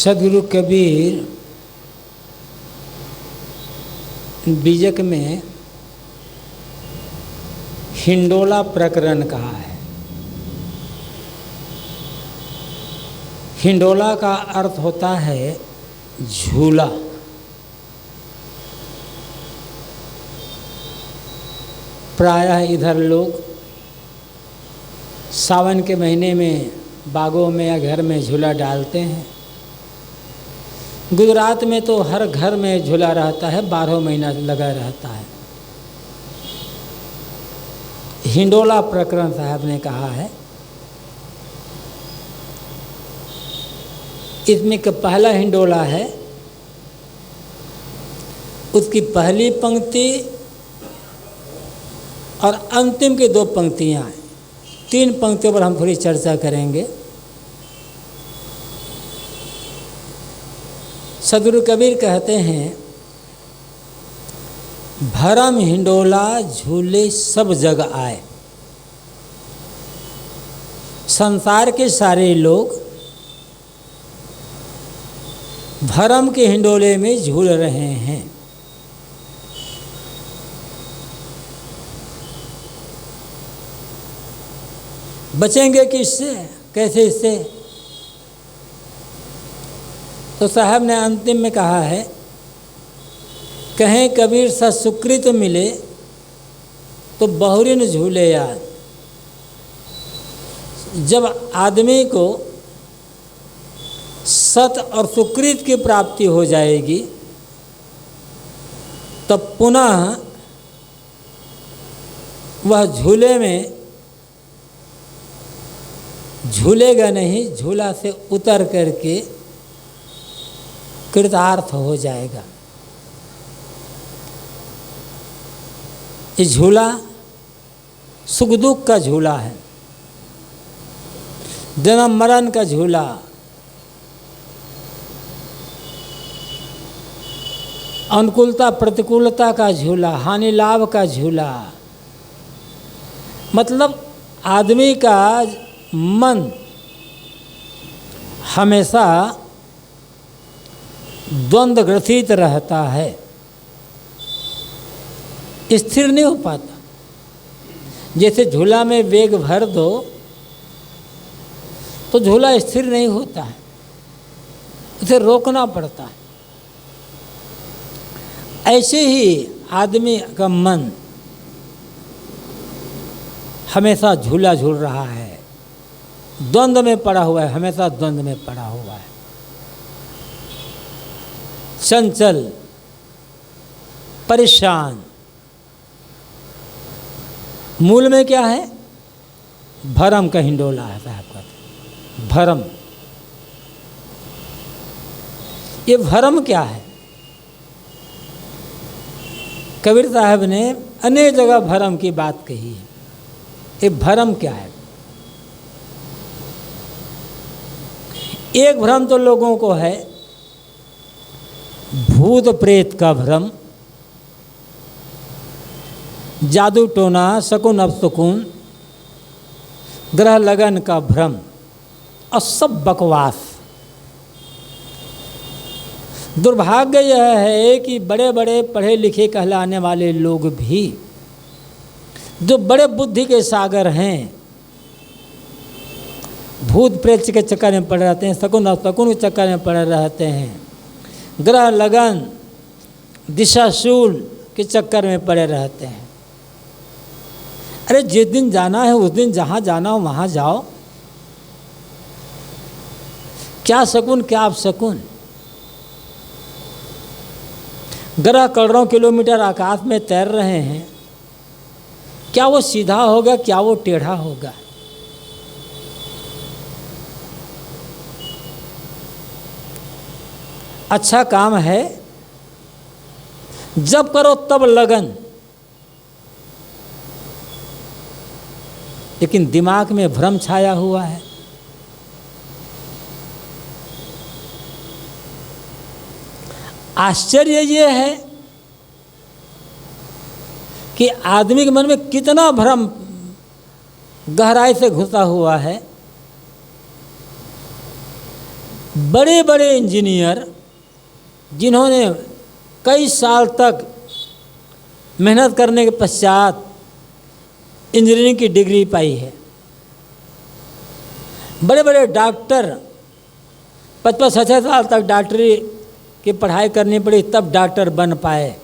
सदगुरु कबीर बीजक में हिंडोला प्रकरण कहा है। हिंडोला का अर्थ होता है झूला। प्रायः इधर लोग सावन के महीने में बागों में या घर में झूला डालते हैं। गुजरात में तो हर घर में झूला रहता है, 12 महीना लगा रहता है। हिंडोला प्रकरण साहब ने कहा है। इसमें का पहला हिंडोला है, उसकी पहली पंक्ति और अंतिम की 2 पंक्तियां हैं। 3 पंक्तियों पर हम थोड़ी चर्चा करेंगे। सदगुरु कबीर कहते हैं, भरम हिंडोला झूले सब जग आए। संसार के सारे लोग भरम के हिंडोले में झूल रहे हैं। बचेंगे किससे, कैसे इससे? तो साहब ने अंतिम में कहा है, कहें कबीर सत्सुकृत मिले तो बहुरिन झूले याद। जब आदमी को सत और सुकृत की प्राप्ति हो जाएगी तब पुनः वह झूले में झूलेगा नहीं, झूला से उतर करके कृतार्थ हो जाएगा। ये झूला सुख दुख का झूला है, जन्म मरण का झूला, अनुकूलता प्रतिकूलता का झूला, हानि लाभ का झूला। मतलब आदमी का मन हमेशा द्वंद्व ग्रसित रहता है, स्थिर नहीं हो पाता। जैसे झूला में वेग भर दो तो झूला स्थिर नहीं होता है, उसे रोकना पड़ता है। ऐसे ही आदमी का मन हमेशा झूला झूल रहा है, द्वंद्व में पड़ा हुआ है, हमेशा द्वंद्व में पड़ा हुआ है। चंचल, परेशान। मूल में क्या है? भरम का हिंडोला है साहब का। भरम, ये भरम क्या है? कबीर साहब ने अनेक जगह भरम की बात कही है। ये भरम क्या है? एक भ्रम तो लोगों को है भूत प्रेत का भ्रम, जादू टोना, शकुन अपशकुन, ग्रह लगन का भ्रम और सब बकवास। दुर्भाग्य यह है कि बड़े बड़े पढ़े लिखे कहलाने वाले लोग भी, जो बड़े बुद्धि के सागर हैं, भूत प्रेत के चक्कर में पड़े रहते हैं, शकुन अपशकुन के चक्कर में पड़े रहते हैं, ग्रह लगन दिशाशूल के चक्कर में पड़े रहते हैं। अरे जिस दिन जाना है उस दिन जहाँ जाना हो वहाँ जाओ। क्या शकुन क्या अपशकुन? ग्रह करोड़ों किलोमीटर आकाश में तैर रहे हैं, क्या वो सीधा होगा, क्या वो टेढ़ा होगा? अच्छा काम है, जब करो तब लगन, लेकिन दिमाग में भ्रम छाया हुआ है। आश्चर्य ये है कि आदमी के मन में कितना भ्रम गहराई से घुसा हुआ है। बड़े बड़े इंजीनियर जिन्होंने कई साल तक मेहनत करने के पश्चात इंजीनियरिंग की डिग्री पाई है, बड़े बड़े डॉक्टर 55-66 साल तक डॉक्टरी की पढ़ाई करनी पड़ी तब डॉक्टर बन पाए।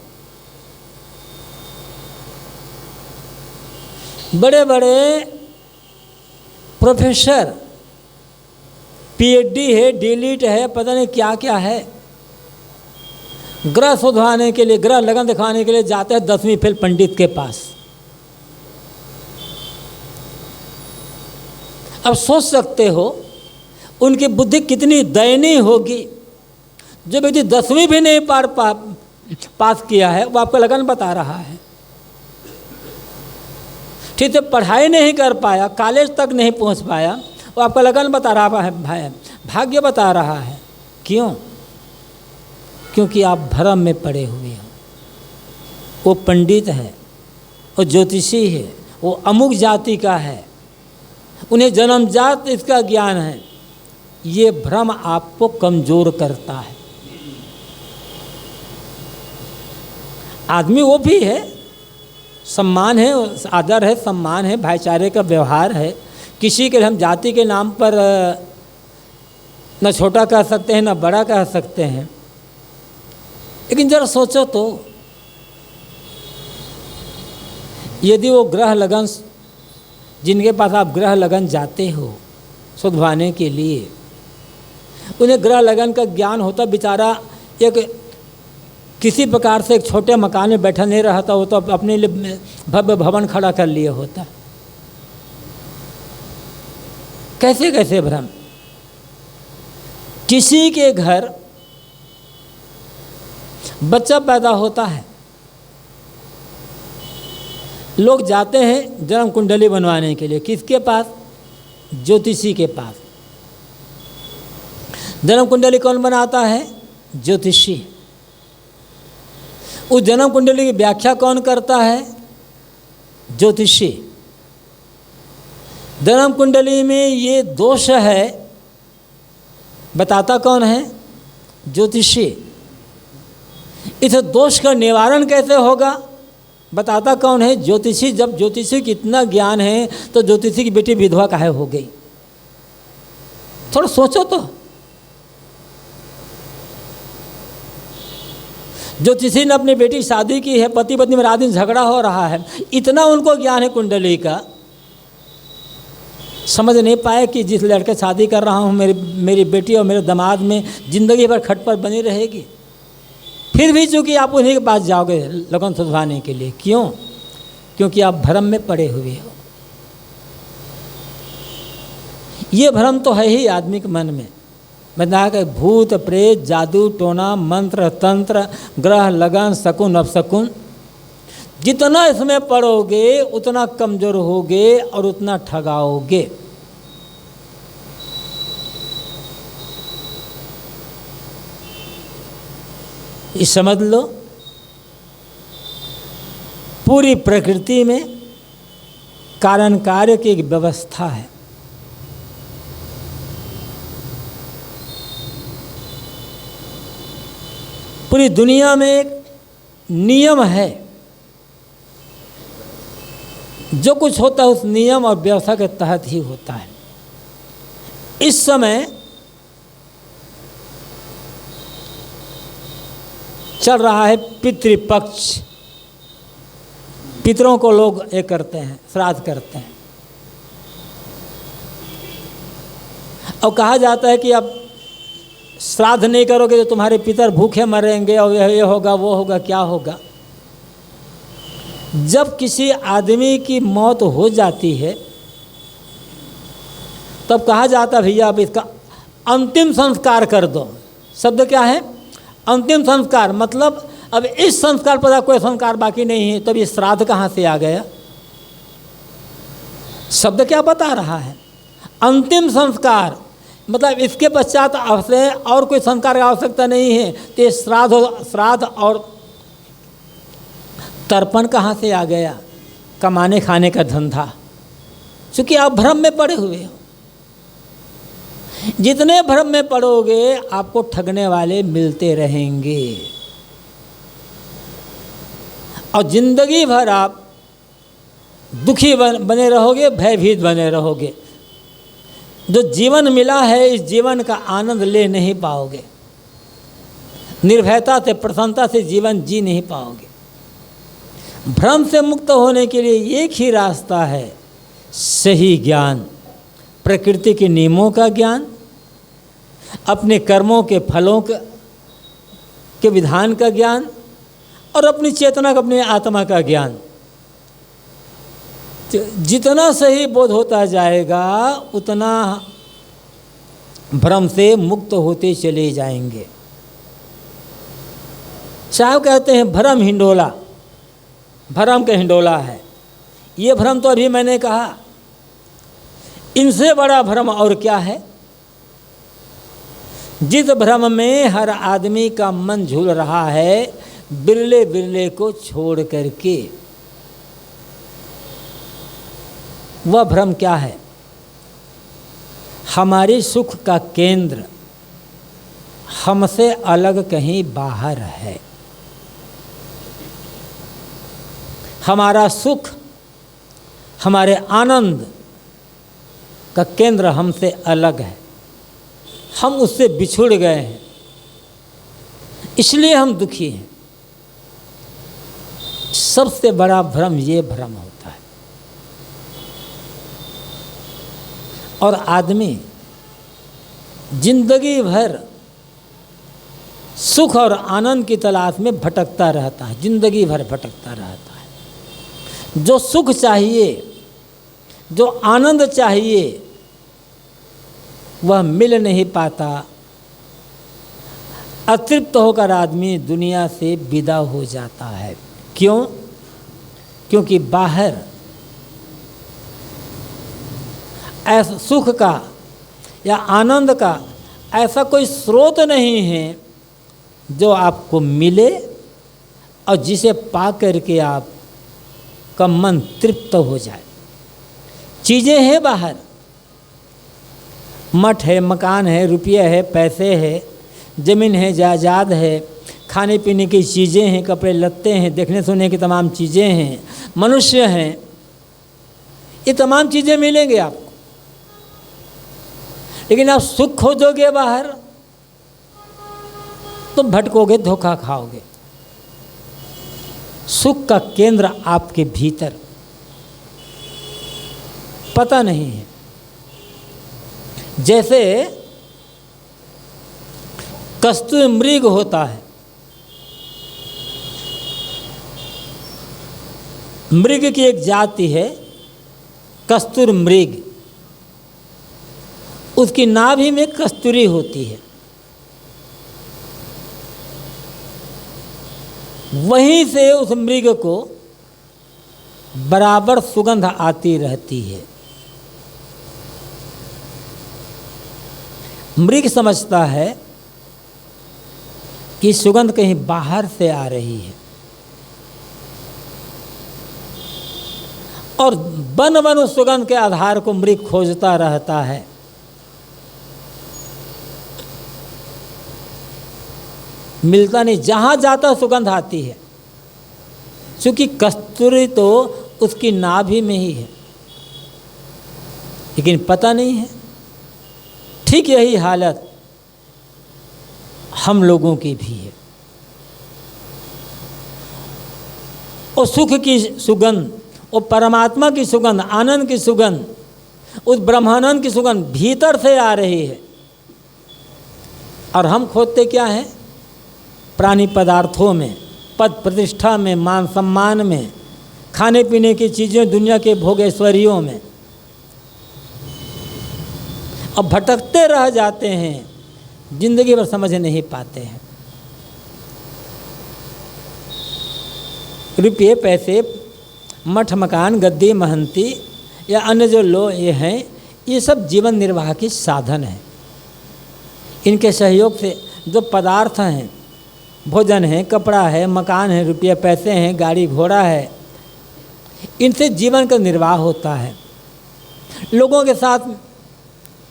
बड़े बड़े प्रोफेसर, पीएचडी है, डीलिट है, पता नहीं क्या क्या है, ग्रह शोधवाने के लिए, ग्रह लगन दिखाने के लिए जाते हैं 10वीं फेल पंडित के पास। अब सोच सकते हो उनकी बुद्धि कितनी दयनीय होगी। जो व्यक्ति 10वीं भी नहीं पास किया है वो आपका लगन बता रहा है। ठीक है, पढ़ाई नहीं कर पाया, कॉलेज तक नहीं पहुंच पाया, वो आपका लगन बता रहा है, भाई भाग्य बता रहा है। क्यों? क्योंकि आप भ्रम में पड़े हुए हो। वो पंडित है, वो ज्योतिषी है, वो अमुक जाति का है, उन्हें जन्मजात इसका ज्ञान है। ये भ्रम आपको कमजोर करता है। आदमी वो भी है, सम्मान है, आदर है, सम्मान है, भाईचारे का व्यवहार है। किसी के हम जाति के नाम पर न छोटा कह सकते हैं न बड़ा कह सकते हैं। लेकिन जरा सोचो तो, यदि वो ग्रह लगन, जिनके पास आप ग्रह लगन जाते हो शोधवाने के लिए, उन्हें ग्रह लगन का ज्ञान होता, बेचारा एक किसी प्रकार से एक छोटे मकान में बैठा नहीं रहता, वो तो अपने लिए भव्य भवन खड़ा कर लिए होता। कैसे कैसे भ्रम। किसी के घर बच्चा पैदा होता है, लोग जाते हैं जन्म कुंडली बनवाने के लिए। किसके पास? ज्योतिषी के पास। जन्म कुंडली कौन बनाता है? ज्योतिषी। उस जन्म कुंडली की व्याख्या कौन करता है? ज्योतिषी। जन्म कुंडली में ये दोष है, बताता कौन है? ज्योतिषी। इस दोष का निवारण कैसे होगा? बताता कौन है? ज्योतिषी। जब ज्योतिषी की इतना ज्ञान है तो ज्योतिषी की बेटी विधवा काहे हो गई? थोड़ा सोचो तो। ज्योतिषी ने अपनी बेटी शादी की है, पति पत्नी में रात दिन झगड़ा हो रहा है, इतना उनको ज्ञान है कुंडली का, समझ नहीं पाए कि जिस लड़के शादी कर रहा हूँ मेरी बेटी और मेरे दामाद में जिंदगी भर खटपट बनी रहेगी। फिर भी चूंकि आप उन्हीं के पास जाओगे लगन शोधवाने के लिए। क्यों? क्योंकि आप भ्रम में पड़े हुए हो। ये भ्रम तो है ही आदमी के मन में। बता कि भूत प्रेत जादू टोना मंत्र तंत्र ग्रह लगन शकुन अपशकुन, जितना इसमें पढ़ोगे उतना कमजोर होगे और उतना ठगाओगे। ये समझ लो, पूरी प्रकृति में कारण कार्य की एक व्यवस्था है। पूरी दुनिया में एक नियम है, जो कुछ होता है उस नियम और व्यवस्था के तहत ही होता है। इस समय चल रहा है पितृपक्ष। पितरों को लोग ये करते हैं, श्राद्ध करते हैं। और कहा जाता है कि अब श्राद्ध नहीं करोगे तो तुम्हारे पितर भूखे मरेंगे और ये होगा वो होगा क्या होगा। जब किसी आदमी की मौत हो जाती है तब कहा जाता है भैया अब इसका अंतिम संस्कार कर दो। शब्द क्या है? अंतिम संस्कार। मतलब अब इस संस्कार पर कोई संस्कार बाकी नहीं है। तब ये श्राद्ध कहाँ से आ गया? शब्द क्या बता रहा है? अंतिम संस्कार। मतलब इसके पश्चात आपसे और कोई संस्कार की आवश्यकता नहीं है। तो ये श्राद्ध और तर्पण कहाँ से आ गया? कमाने खाने का धंधा। क्योंकि आप भ्रम में पड़े हुए हो। जितने भ्रम में पड़ोगे आपको ठगने वाले मिलते रहेंगे और जिंदगी भर आप दुखी बने रहोगे, भयभीत बने रहोगे। जो जीवन मिला है इस जीवन का आनंद ले नहीं पाओगे, निर्भयता से प्रसन्नता से जीवन जी नहीं पाओगे। भ्रम से मुक्त होने के लिए एक ही रास्ता है, सही ज्ञान, प्रकृति के नियमों का ज्ञान, अपने कर्मों के फलों के विधान का ज्ञान और अपनी चेतना का, अपनी आत्मा का ज्ञान। जितना सही बोध होता जाएगा उतना भ्रम से मुक्त होते चले जाएंगे। साहब कहते हैं भ्रम हिंडोला, भ्रम का हिंडोला है। ये भ्रम तो अभी मैंने कहा, इनसे बड़ा भ्रम और क्या है? जिस भ्रम में हर आदमी का मन झूल रहा है बिरले बिरले को छोड़ करके, वह भ्रम क्या है? हमारे सुख का केंद्र हमसे अलग कहीं बाहर है। हमारा सुख, हमारे आनंद का केंद्र हमसे अलग है, हम उससे बिछुड़ गए हैं, इसलिए हम दुखी हैं। सबसे बड़ा भ्रम ये भ्रम होता है। और आदमी जिंदगी भर सुख और आनंद की तलाश में भटकता रहता है, जिंदगी भर भटकता रहता है। जो सुख चाहिए, जो आनंद चाहिए, वह मिल नहीं पाता। अतृप्त होकर आदमी दुनिया से विदा हो जाता है। क्यों? क्योंकि बाहर ऐसा सुख का या आनंद का ऐसा कोई स्रोत नहीं है जो आपको मिले और जिसे पा करके आपका मन तृप्त हो जाए। चीज़ें हैं बाहर, मठ है, मकान है, रुपया है, पैसे है, ज़मीन है, जायदाद है, खाने पीने की चीज़ें हैं, कपड़े लत्ते हैं, देखने सुनने की तमाम चीज़ें हैं, मनुष्य हैं। ये तमाम चीज़ें मिलेंगे आपको, लेकिन आप सुख खोजोगे बाहर तो भटकोगे, धोखा खाओगे। सुख का केंद्र आपके भीतर, पता नहीं है। जैसे कस्तूर मृग होता है, मृग की एक जाति है कस्तूर मृग, उसकी नाभि में कस्तूरी होती है, वहीं से उस मृग को बराबर सुगंध आती रहती है। मृग समझता है कि सुगंध कहीं बाहर से आ रही है और वन वन उस सुगंध के आधार को मृग खोजता रहता है। मिलता नहीं, जहाँ जाता सुगंध आती है, क्योंकि कस्तूरी तो उसकी नाभि में ही है, लेकिन पता नहीं है। ठीक यही हालत हम लोगों की भी है। वो सुख की सुगंध, वो परमात्मा की सुगंध, आनंद की सुगंध, उस ब्रह्मानंद की सुगंध भीतर से आ रही है, और हम खोजते क्या हैं? प्राणी पदार्थों में, पद प्रतिष्ठा में, मान सम्मान में, खाने पीने की चीज़ें, दुनिया के भोग ऐश्वर्यों में, अब भटकते रह जाते हैं, जिंदगी भर समझ नहीं पाते हैं। रुपये पैसे, मठ मकान, गद्दी महंती या अन्य जो लोग ये हैं, ये सब जीवन निर्वाह के साधन हैं। इनके सहयोग से जो पदार्थ हैं, भोजन है, कपड़ा है, मकान है, रुपये पैसे हैं, गाड़ी घोड़ा है, इनसे जीवन का निर्वाह होता है। लोगों के साथ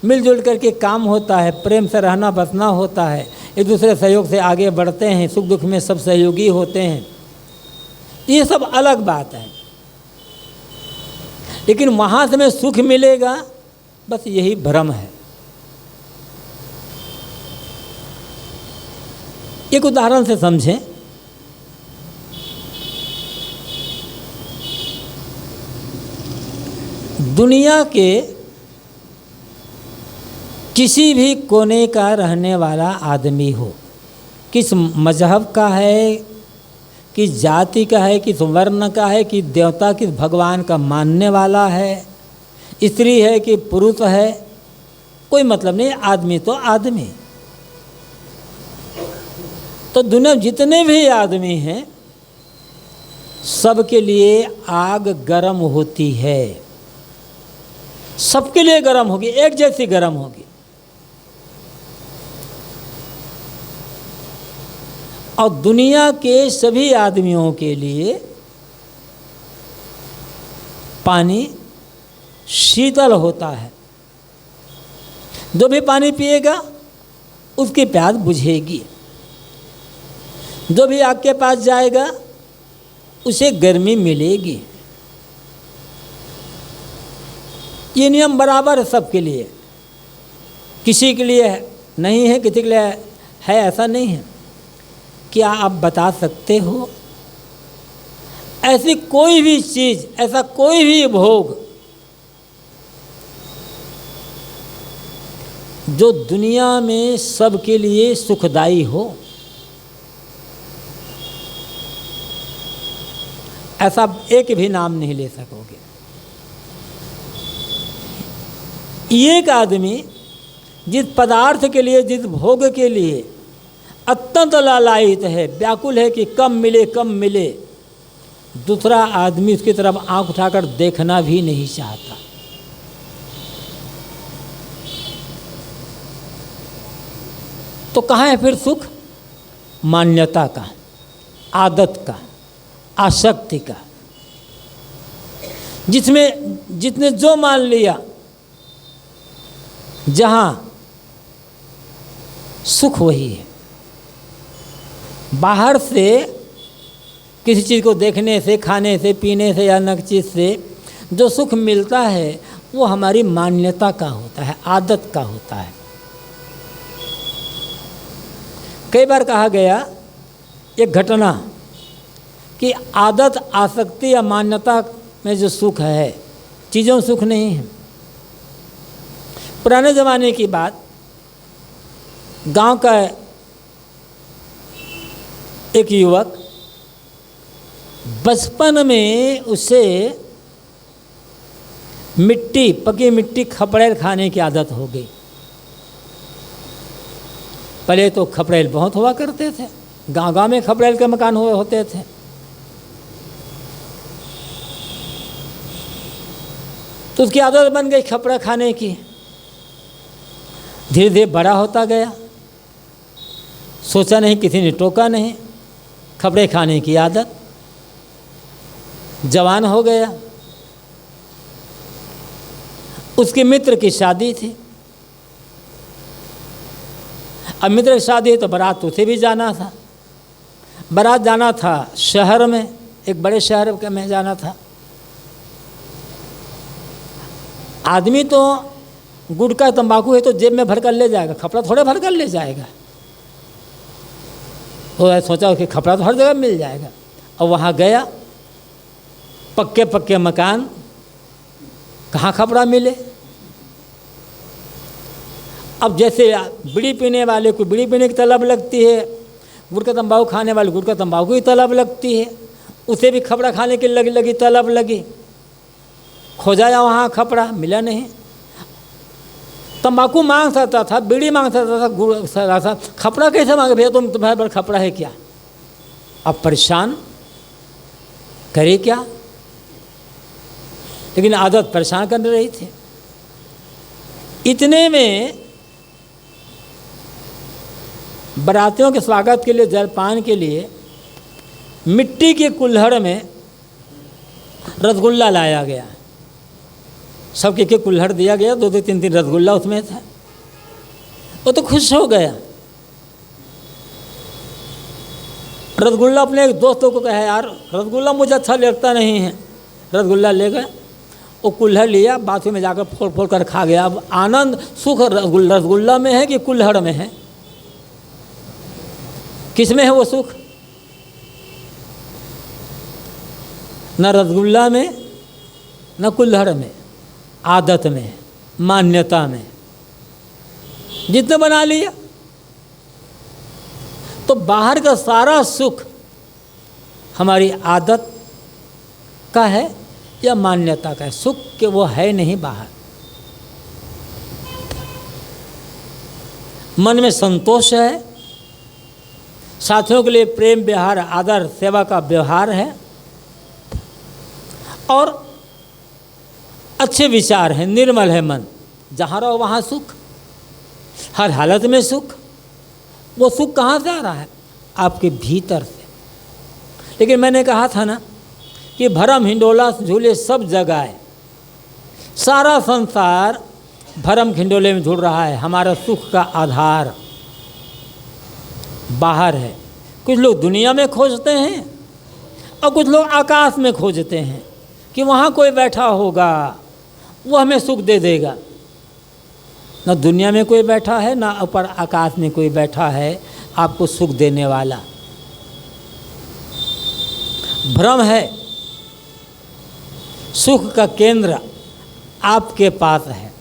मिलजुल करके काम होता है, प्रेम से रहना बसना होता है, एक दूसरे सहयोग से आगे बढ़ते हैं, सुख दुख में सब सहयोगी होते हैं, ये सब अलग बात है। लेकिन वहाँ से हमें सुख मिलेगा, बस यही भ्रम है। एक उदाहरण से समझें। दुनिया के किसी भी कोने का रहने वाला आदमी हो, किस मजहब का है, किस जाति का है, किस वर्ण का है, किस देवता किस भगवान का मानने वाला है, स्त्री है कि पुरुष है, कोई मतलब नहीं, आदमी तो आदमी। तो दुनिया में जितने भी आदमी हैं सबके लिए आग गर्म होती है, सबके लिए गर्म होगी, एक जैसी गर्म होगी। और दुनिया के सभी आदमियों के लिए पानी शीतल होता है। जो भी पानी पिएगा उसकी प्यास बुझेगी, जो भी आग के पास जाएगा उसे गर्मी मिलेगी। ये नियम बराबर है सबके लिए, किसी के लिए नहीं है, किसी के लिए है, ऐसा नहीं है। क्या आप बता सकते हो ऐसी कोई भी चीज़, ऐसा कोई भी भोग जो दुनिया में सबके लिए सुखदायी हो? ऐसा एक भी नाम नहीं ले सकोगे। एक आदमी जिस पदार्थ के लिए, जिस भोग के लिए अत्यंत लालायित है, व्याकुल है कि कम मिले कम मिले, दूसरा आदमी उसकी तरफ आंख उठाकर देखना भी नहीं चाहता। तो कहाँ है फिर सुख? मान्यता का, आदत का, आसक्ति का, जिसमें जितने जो मान लिया, जहाँ सुख वही है। बाहर से किसी चीज़ को देखने से, खाने से, पीने से या अन्य चीज़ से जो सुख मिलता है वो हमारी मान्यता का होता है, आदत का होता है। कई बार कहा गया एक घटना कि आदत, आसक्ति या मान्यता में जो सुख है, चीज़ों में सुख नहीं है। पुराने ज़माने की बात, गांव का एक युवक, बचपन में उसे मिट्टी, पकी मिट्टी, खपड़ेल खाने की आदत हो गई। पहले तो खपड़ेल बहुत हुआ करते थे, गांव-गांव में खपड़ेल के मकान होते थे। तो उसकी आदत बन गई खपड़ा खाने की। धीरे धीरे बड़ा होता गया, सोचा नहीं, किसी ने टोका नहीं, खपड़े खाने की आदत। जवान हो गया, उसके मित्र की शादी थी। अब मित्र की शादी है तो बारात उसे भी जाना था। बारात जाना था शहर में, एक बड़े शहर में जाना था। आदमी तो गुटखा तंबाकू है तो जेब में भर कर ले जाएगा, खपड़ा थोड़े भर कर ले जाएगा। तो सोचा कि खपड़ा तो हर जगह मिल जाएगा। और वहाँ गया, पक्के पक्के मकान, कहाँ खपड़ा मिले। अब जैसे बीड़ी पीने वाले को बीड़ी पीने की तलब लगती है, गुटखा तंबाकू खाने वाले गुटखा तंबाकू की तलब लगती है, उसे भी खपड़ा खाने की लगी तलब लगी। खोजाया वहाँ खपड़ा, मिला नहीं। तंबाकू मांग सकता था, बीड़ी मांग सकता था, खपड़ा कैसे मांगे? भैया तुम्हारे पर खपड़ा है क्या? अब परेशान करे क्या? लेकिन आदत परेशान कर रही थी। इतने में बारातियों के स्वागत के लिए, जलपान के लिए मिट्टी के कुल्हड़ में रसगुल्ला लाया गया। सबके के कुल्हड़ दिया गया, 2-2 3-3 रसगुल्ला उसमें था। वो तो खुश हो गया। रसगुल्ला अपने एक दोस्तों को कहा, यार रसगुल्ला मुझे अच्छा लगता नहीं है। रसगुल्ला ले गए, वो कुल्हड़ लिया, बाथरूम में जाकर फोड़ फोड़ कर खा गया। अब आनंद सुख रसगुल्ला में है कि कुल्हड़ में है? किस में है वो सुख? न रसगुल्ला में न कुल्हड़ में, आदत में, मान्यता में, जितने बना लिया। तो बाहर का सारा सुख हमारी आदत का है या मान्यता का है? सुख के वो है नहीं बाहर। मन में संतोष है, साथियों के लिए प्रेम व्यवहार, आदर, सेवा का व्यवहार है, और अच्छे विचार हैं, निर्मल है मन। जहाँ रहो वहाँ सुख, हर हालत में सुख। वो सुख कहाँ से आ रहा है? आपके भीतर से। लेकिन मैंने कहा था ना कि भरम हिंडोला झूले सब जगह। सारा संसार भरम हिंडोले में झूल रहा है। हमारा सुख का आधार बाहर है। कुछ लोग दुनिया में खोजते हैं और कुछ लोग आकाश में खोजते हैं कि वहाँ कोई बैठा होगा, वो हमें सुख दे देगा। न दुनिया में कोई बैठा है, ना ऊपर आकाश में कोई बैठा है आपको सुख देने वाला। भ्रम है। सुख का केंद्र आपके पास है।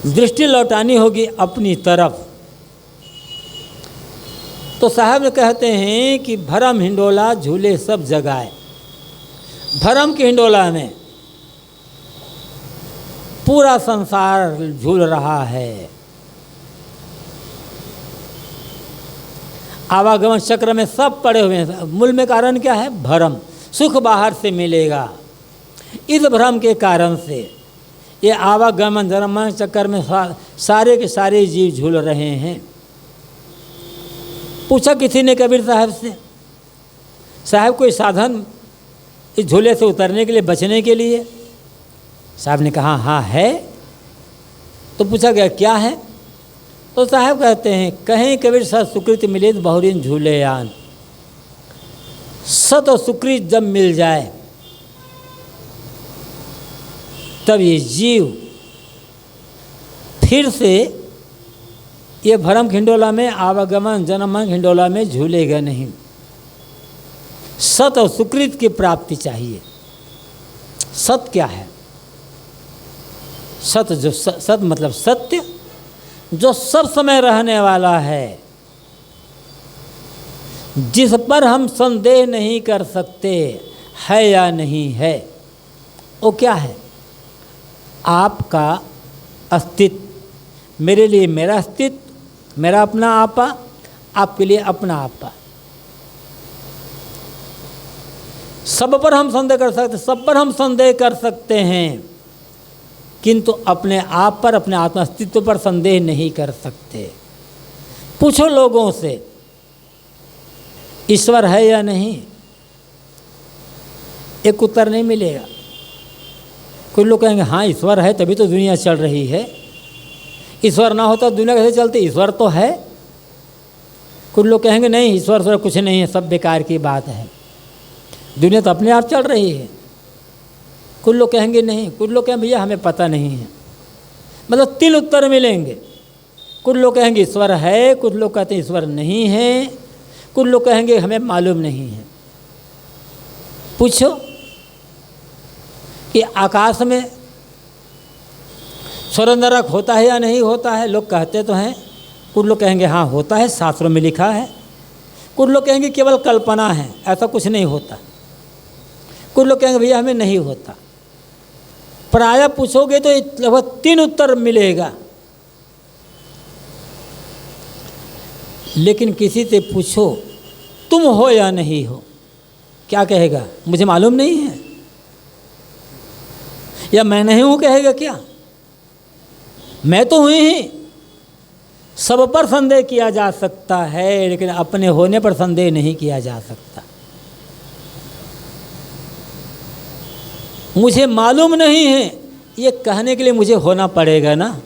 दृष्टि लौटानी होगी अपनी तरफ। तो साहब कहते हैं कि भरम हिंडोला झूले सब जगाए। भरम के हिंडोला में पूरा संसार झूल रहा है। आवागमन चक्र में सब पड़े हुए हैं। मूल में कारण क्या है? भरम। सुख बाहर से मिलेगा। इस भ्रम के कारण से ये आवागमन जन्म चक्कर में सारे के सारे जीव झूल रहे हैं। पूछा किसी ने कबीर साहब से, साहब कोई साधन इस झूले से उतरने के लिए, बचने के लिए? साहब ने कहा हाँ है। तो पूछा गया क्या है? तो साहब कहते हैं, कहीं कबीर सत सुकृत मिले बहुरीन झूले आन। सत और सुकृत जब मिल जाए तब ये जीव फिर से ये भरम खिंडोला में, आवागमन जन्म खिंडोला में झूलेगा नहीं। सत और सुकृत की प्राप्ति चाहिए। सत क्या है? सत जो सत मतलब सत्य, जो सब समय रहने वाला है, जिस पर हम संदेह नहीं कर सकते है या नहीं है, वो क्या है? आपका अस्तित्व। मेरे लिए मेरा अस्तित्व, मेरा अपना आपा, आपके लिए अपना आपा। सब पर हम संदेह कर सकते, सब पर हम संदेह कर सकते हैं, किंतु अपने आप पर, अपने आत्म अस्तित्व पर संदेह नहीं कर सकते। पूछो लोगों से ईश्वर है या नहीं, एक उत्तर नहीं मिलेगा। कुछ लोग कहेंगे हाँ ईश्वर है तभी तो दुनिया चल रही है, ईश्वर ना होता दुनिया कैसे चलती? ईश्वर तो है। कुछ लोग कहेंगे नहीं ईश्वर कुछ नहीं है, सब बेकार की बात है, दुनिया तो अपने आप चल रही है। कुछ लोग कहेंगे नहीं, कुछ लोग कहेंगे भैया हमें पता नहीं है। मतलब 3 उत्तर मिलेंगे। कुछ लोग कहेंगे ईश्वर है, कुछ लोग कहते हैं ईश्वर नहीं है, कुछ लोग कहेंगे हमें मालूम नहीं है। पूछो कि आकाश में स्वर्ग नरक होता है या नहीं होता है? लोग कहते तो हैं। कुछ लोग कहेंगे हाँ होता है, शास्त्रों में लिखा है। कुछ लोग कहेंगे केवल कल्पना है, ऐसा कुछ नहीं होता। कुछ लोग कहेंगे भैया हमें नहीं होता। प्रायः पूछोगे तो लगभग 3 उत्तर मिलेगा। लेकिन किसी से पूछो तुम हो या नहीं हो, क्या कहेगा? मुझे मालूम नहीं है। या मैं नहीं हूं कहेगा क्या? मैं तो हूँ ही। सब पर संदेह किया जा सकता है, लेकिन अपने होने पर संदेह नहीं किया जा सकता। मुझे मालूम नहीं है, ये कहने के लिए मुझे होना पड़ेगा ना,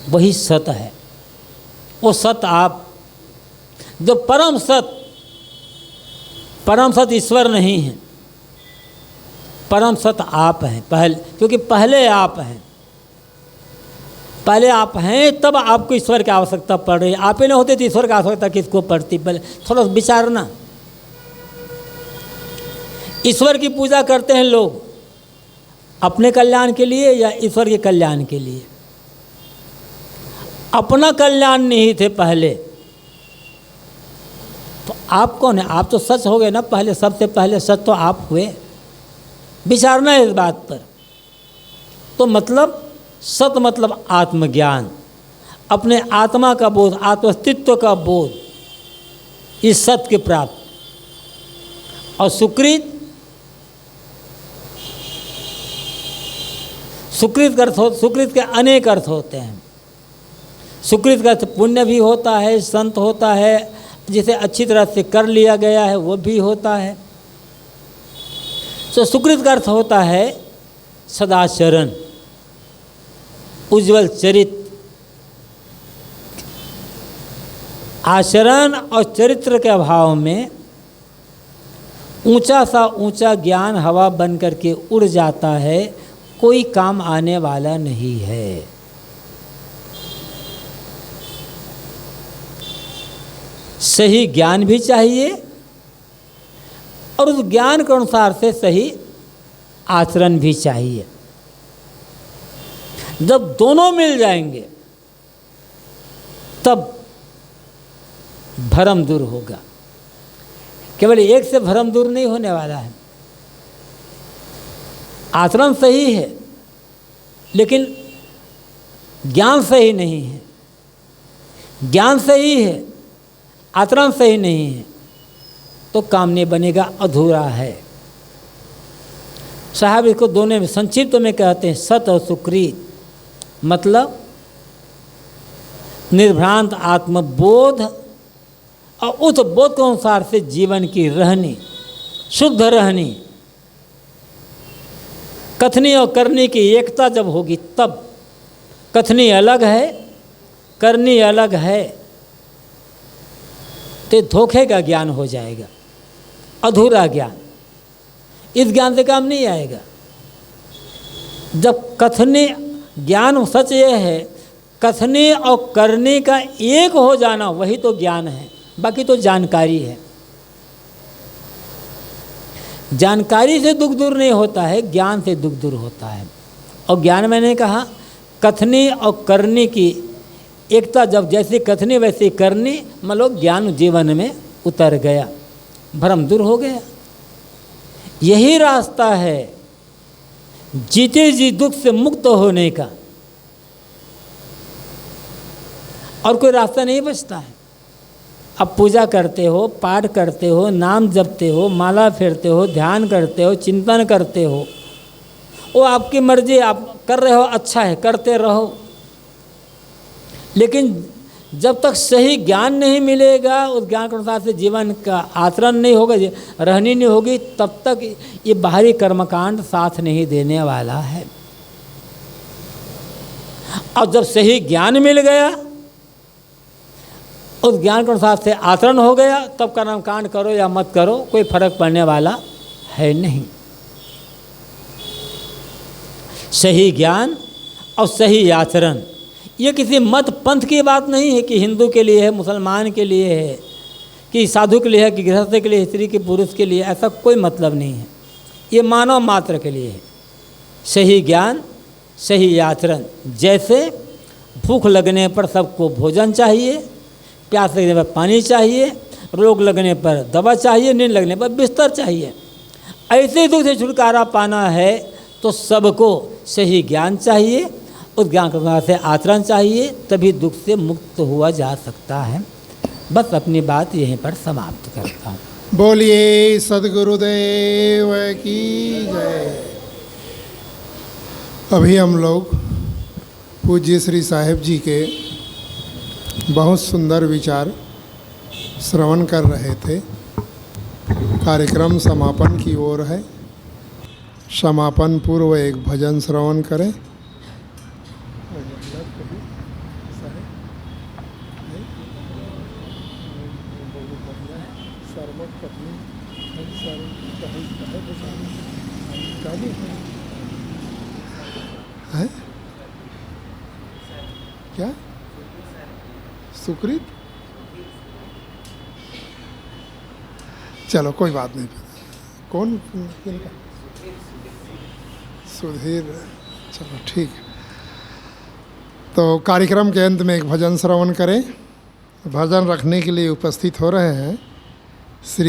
वही सत है। वो सत आप, जो परम सत ईश्वर नहीं है, परम सत आप हैं पहले, क्योंकि पहले आप हैं। पहले आप हैं तब आपको ईश्वर की आवश्यकता पड़ रही है। आप ही नहीं होते तो ईश्वर की आवश्यकता किसको पड़ती? पहले थोड़ा विचारना। ईश्वर की पूजा करते हैं लोग अपने कल्याण के लिए या ईश्वर के कल्याण के लिए? अपना कल्याण नहीं थे पहले, तो आप कौन है? आप तो सच हो गए ना पहले, सबसे पहले सच तो आप हुए। विचारना है इस बात पर। तो मतलब सत मतलब आत्मज्ञान, अपने आत्मा का बोध, आत्मस्तित्व का बोध, इस सत के प्राप्त। और सुकृत के अनेक अर्थ होते हैं। सुकृत का अर्थ पुण्य भी होता है, संत होता है, जिसे अच्छी तरह से कर लिया गया है वो भी होता है। तो सुकृत का अर्थ होता है सदाचरण, उज्ज्वल चरित्र। आचरण और चरित्र के अभाव में ऊंचा सा ऊंचा ज्ञान हवा बन करके उड़ जाता है, कोई काम आने वाला नहीं है। सही ज्ञान भी चाहिए और उस ज्ञान के अनुसार से सही आचरण भी चाहिए। जब दोनों मिल जाएंगे तब भ्रम दूर होगा। केवल एक से भ्रम दूर नहीं होने वाला है। आचरण सही है लेकिन ज्ञान सही नहीं है, ज्ञान सही है आचरण सही नहीं है, तो काम नहीं बनेगा, अधूरा है। साहब इसको दोनों में संक्षिप्त में कहते हैं सत और सुकृत। मतलब निर्भ्रांत आत्मबोध और उस बोध के अनुसार से जीवन की रहनी, शुद्ध रहनी, कथनी और करनी की एकता जब होगी तब। कथनी अलग है, करनी अलग है, तो धोखे का ज्ञान हो जाएगा, अधूरा ज्ञान। इस ज्ञान से काम नहीं आएगा। जब कथनी ज्ञान सच ये है, कथनी और करने का एक हो जाना वही तो ज्ञान है, बाकी तो जानकारी है। जानकारी से दुख दूर नहीं होता है, ज्ञान से दुख दूर होता है। और ज्ञान मैंने कहा कथनी और करनी की एकता, जब जैसी कथनी वैसी करनी, मतलब ज्ञान जीवन में उतर गया, भ्रम दूर हो गया। यही रास्ता है जीते जी दुख से मुक्त होने का, और कोई रास्ता नहीं बचता है। अब पूजा करते हो, पाठ करते हो, नाम जपते हो, माला फेरते हो, ध्यान करते हो, चिंतन करते हो, वो आपकी मर्जी, आप कर रहे हो, अच्छा है, करते रहो। लेकिन जब तक सही ज्ञान नहीं मिलेगा, उस ज्ञान के अनुसार से जीवन का आचरण नहीं होगा, रहनी नहीं होगी, तब तक ये बाहरी कर्मकांड साथ नहीं देने वाला है। और जब सही ज्ञान मिल गया, उस ज्ञान के अनुसार से आचरण हो गया, तब कर्मकांड करो या मत करो, कोई फर्क पड़ने वाला है नहीं। सही ज्ञान और सही आचरण, ये किसी मत पंथ की बात नहीं है कि हिंदू के लिए है, मुसलमान के लिए है, कि साधु के लिए है, कि गृहस्थ के लिए, स्त्री के पुरुष के लिए, ऐसा कोई मतलब नहीं है। ये मानव मात्र के लिए है। सही ज्ञान, सही आचरण। जैसे भूख लगने पर सबको भोजन चाहिए, प्यास लगने पर पानी चाहिए, रोग लगने पर दवा चाहिए, नींद लगने पर बिस्तर चाहिए। ऐसे दुख से छुटकारा पाना है तो सबको सही ज्ञान चाहिए, उस ज्ञान के अनुसार से आचरण चाहिए, तभी दुख से मुक्त हुआ जा सकता है। बस अपनी बात यहीं पर समाप्त करता हूँ। बोलिए सद्गुरुदेव की जय। अभी हम लोग पूज्य श्री साहिब जी के बहुत सुंदर विचार श्रवण कर रहे थे। कार्यक्रम समापन की ओर है। समापन पूर्व एक भजन श्रवण करें। है क्या सुकृत? चलो कोई बात नहीं। कौन किनका? सुधीर। चलो ठीक है। तो कार्यक्रम के अंत में एक भजन श्रवण करें। भजन रखने के लिए उपस्थित हो रहे हैं श्री